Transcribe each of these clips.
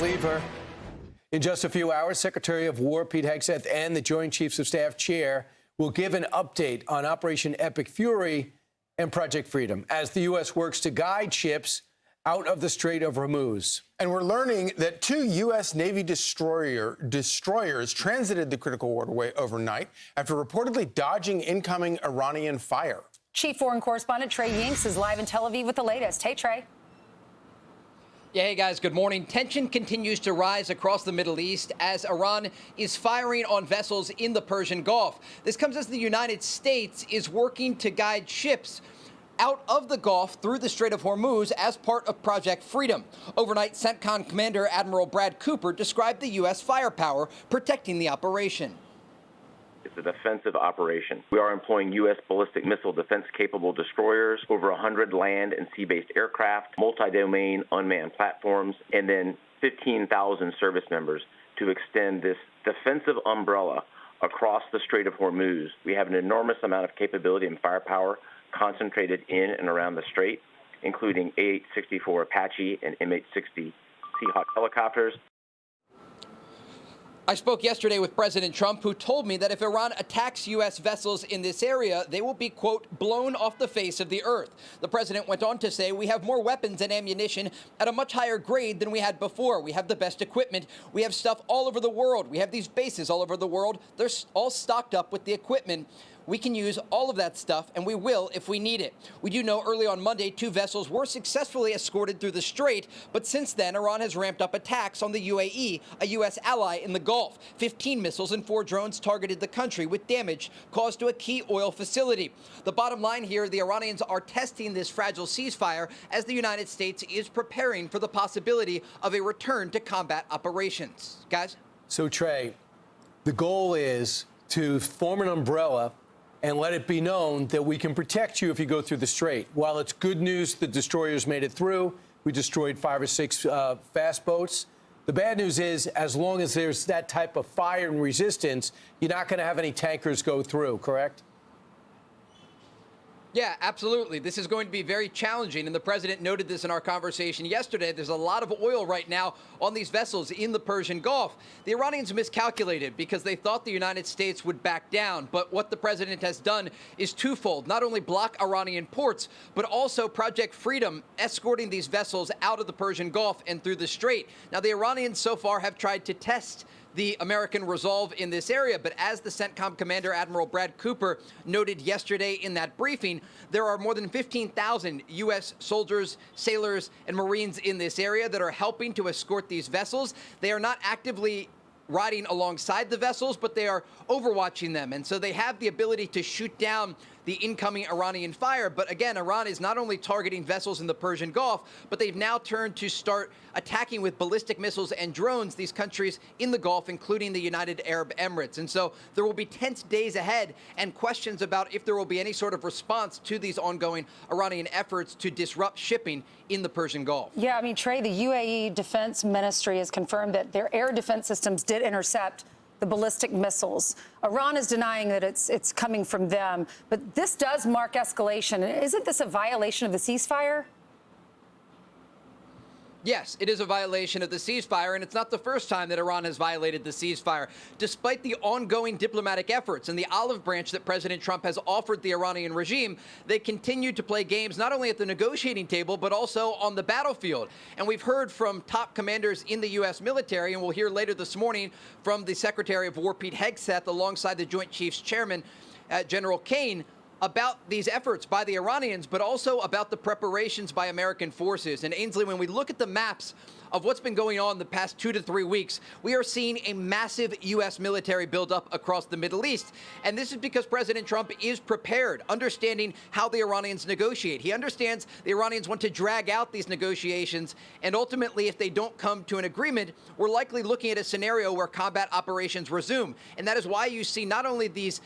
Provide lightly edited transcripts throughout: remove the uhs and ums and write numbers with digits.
believe her. In just a few hours, Secretary of War Pete Hegseth and the Joint Chiefs of Staff chair will give an update on Operation Epic Fury and Project Freedom as the U.S. works to guide ships out of the Strait of Hormuz. And we're learning that 2 U.S. Navy destroyers transited the critical waterway overnight after reportedly dodging incoming Iranian fire. Chief Foreign Correspondent Trey Yingst is live in Tel Aviv with the latest. Hey, Trey. Yeah, hey guys, good morning. Tension continues to rise across the Middle East as Iran is firing on vessels in the Persian Gulf. This comes as the United States is working to guide ships out of the Gulf through the Strait of Hormuz as part of Project Freedom. Overnight, CENTCOM Commander Admiral Brad Cooper described the U.S. firepower protecting the operation. It's a defensive operation. We are employing U.S. ballistic missile defense-capable destroyers, over 100 land and sea-based aircraft, multi-domain unmanned platforms, and then 15,000 service members to extend this defensive umbrella across the Strait of Hormuz. We have an enormous amount of capability and firepower concentrated in and around the strait, including A-864 Apache and M-860 Seahawk helicopters. I spoke yesterday with President Trump, who told me that if Iran attacks U.S. vessels in this area, they will be, quote, blown off the face of the earth. The president went on to say, we have more weapons and ammunition at a much higher grade than we had before. We have the best equipment. We have stuff all over the world. We have these bases all over the world. They're all stocked up with the equipment. We can use all of that stuff, and we will if we need it. We do know early on Monday, 2 vessels were successfully escorted through the strait, but since then, Iran has ramped up attacks on the UAE, a U.S. ally in the Gulf. 15 missiles and 4 drones targeted the country with damage caused to a key oil facility. The bottom line here, the Iranians are testing this fragile ceasefire as the United States is preparing for the possibility of a return to combat operations. Guys? So, Trey, the goal is to form an umbrella and let it be known that we can protect you if you go through the strait. While it's good news the destroyers made it through, we destroyed 5 or 6 fast boats. The bad news is, as long as there's that type of fire and resistance, you're not going to have any tankers go through, correct? Yeah, absolutely. This is going to be very challenging, and the president noted this in our conversation yesterday. There's a lot of oil right now on these vessels in the Persian Gulf. The Iranians miscalculated because they thought the United States would back down, but what the president has done is twofold. Not only block Iranian ports, but also Project Freedom, escorting these vessels out of the Persian Gulf and through the strait. Now, the Iranians so far have tried to test the American resolve in this area. But as the CENTCOM commander, Admiral Brad Cooper, noted yesterday in that briefing, there are more than 15,000 U.S. soldiers, sailors, and Marines in this area that are helping to escort these vessels. They are not actively riding alongside the vessels, but they are overwatching them. And so they have the ability to shoot down the incoming Iranian fire. But again, Iran is not only targeting vessels in the Persian Gulf, but they've now turned to start attacking with ballistic missiles and drones these countries in the Gulf, including the United Arab Emirates. And so there will be tense days ahead and questions about if there will be any sort of response to these ongoing Iranian efforts to disrupt shipping in the Persian Gulf. Yeah, I mean, Trey, the UAE Defense Ministry has confirmed that their air defense systems did intercept the ballistic missiles. Iran is denying that it's coming from them, but this does mark escalation. Isn't this a violation of the ceasefire? Yes, it is a violation of the ceasefire, and it's not the first time that Iran has violated the ceasefire. Despite the ongoing diplomatic efforts and the olive branch that President Trump has offered the Iranian regime, they continue to play games not only at the negotiating table, but also on the battlefield. And we've heard from top commanders in the U.S. military, and we'll hear later this morning from the Secretary of War Pete Hegseth alongside the Joint Chiefs Chairman, General Kane, about these efforts by the Iranians, but also about the preparations by American forces. And Ainsley, when we look at the maps of what's been going on the past 2 to 3 weeks, we are seeing a massive U.S. military buildup across the Middle East. And this is because President Trump is prepared, understanding how the Iranians negotiate. He understands the Iranians want to drag out these negotiations. And ultimately, if they don't come to an agreement, we're likely looking at a scenario where combat operations resume. And that is why you see not only these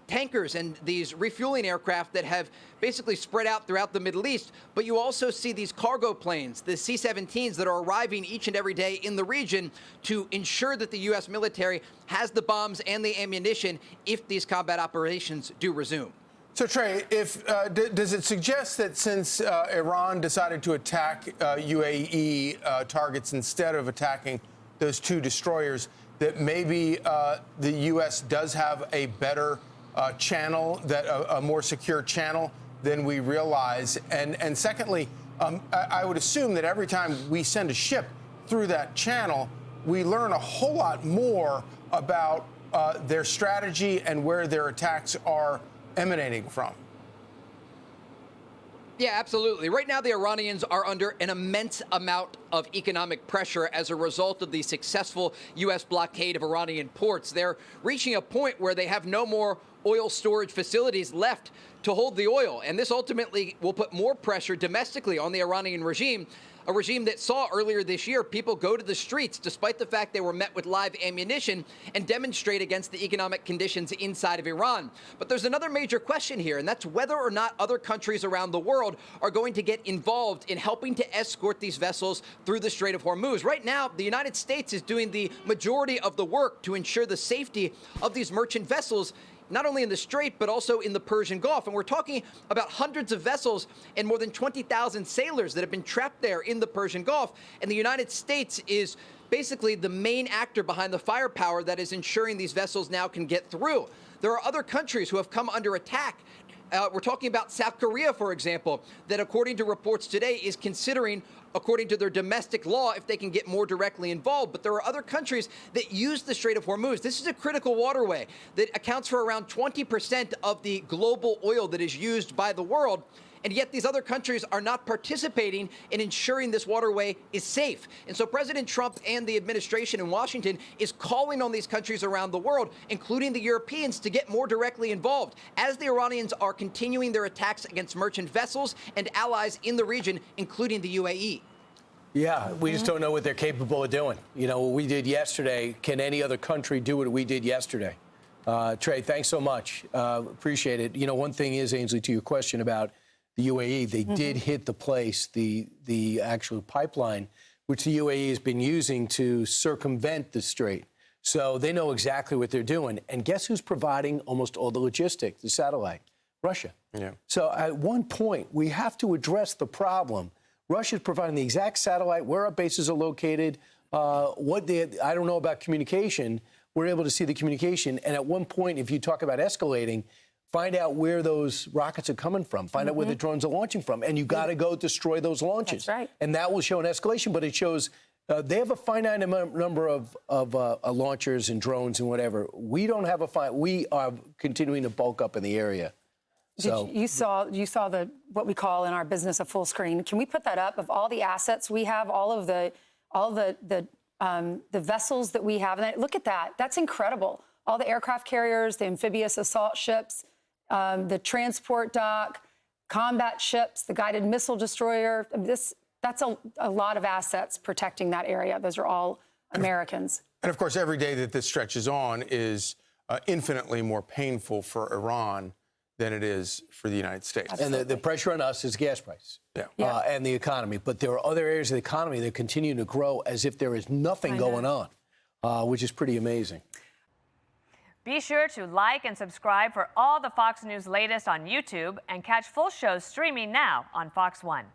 tankers and these refueling aircraft that have basically spread out throughout the Middle East, but you also see these cargo planes, the C-17s, that are arriving each and every day in the region to ensure that the U.S. military has the bombs and the ammunition if these combat operations do resume. So, Trey, does it suggest that since Iran decided to attack UAE targets instead of attacking those two destroyers, that maybe the U.S. does have a better channel, a more secure channel than we realize? And secondly, I would assume that every time we send a ship through that channel, we learn a whole lot more about their strategy and where their attacks are emanating from. Yeah, absolutely. Right now, the Iranians are under an immense amount of economic pressure as a result of the successful U.S. blockade of Iranian ports. They're reaching a point where they have no more oil storage facilities left to hold the oil. And this ultimately will put more pressure domestically on the Iranian regime, a regime that saw earlier this year people go to the streets despite the fact they were met with live ammunition and demonstrate against the economic conditions inside of Iran. But there's another major question here, and that's whether or not other countries around the world are going to get involved in helping to escort these vessels through the Strait of Hormuz. Right now, the United States is doing the majority of the work to ensure the safety of these merchant vessels, not only in the Strait, but also in the Persian Gulf. And we're talking about hundreds of vessels and more than 20,000 sailors that have been trapped there in the Persian Gulf. And the United States is basically the main actor behind the firepower that is ensuring these vessels now can get through. There are other countries who have come under attack. We're talking about South Korea, for example, that according to reports today is considering, according to their domestic law, if they can get more directly involved. But there are other countries that use the Strait of Hormuz. This is a critical waterway that accounts for around 20% of the global oil that is used by the world. And yet these other countries are not participating in ensuring this waterway is safe. And so President Trump and the administration in Washington is calling on these countries around the world, including the Europeans, to get more directly involved as the Iranians are continuing their attacks against merchant vessels and allies in the region, including the UAE. Yeah, we just don't know what they're capable of doing. You know, what we did yesterday, can any other country do what we did yesterday? Trey, thanks so much. Appreciate it. You know, one thing is, Ainsley, to your question about the UAE, they did hit the place, the actual pipeline, which the UAE has been using to circumvent the strait. So they know exactly what they're doing. And guess who's providing almost all the logistics, the satellite? Russia. Yeah. So at one point, we have to address the problem. Russia's providing the exact satellite, where our bases are located, I don't know about communication. We're able to see the communication. And at one point, if you talk about escalating, find out where those rockets are coming from. Find out where the drones are launching from. And you got to go destroy those launches. That's right. And that will show an escalation, but it shows they have a finite number of launchers and drones and whatever. We don't have we are continuing to bulk up in the area. So you saw the what we call in our business a full screen. Can we put that up of all the assets we have, all the vessels that we have? And look at that. That's incredible. All the aircraft carriers, the amphibious assault ships, the transport dock, combat ships, the guided missile destroyer. That's a lot of assets protecting that area. Those are all Americans. And of course, every day that this stretches on is infinitely more painful for Iran than it is for the United States. Absolutely. And the pressure on us is gas prices and the economy. But there are other areas of the economy that continue to grow as if there is nothing going on, which is pretty amazing. Be sure to like and subscribe for all the Fox News latest on YouTube and catch full shows streaming now on Fox One.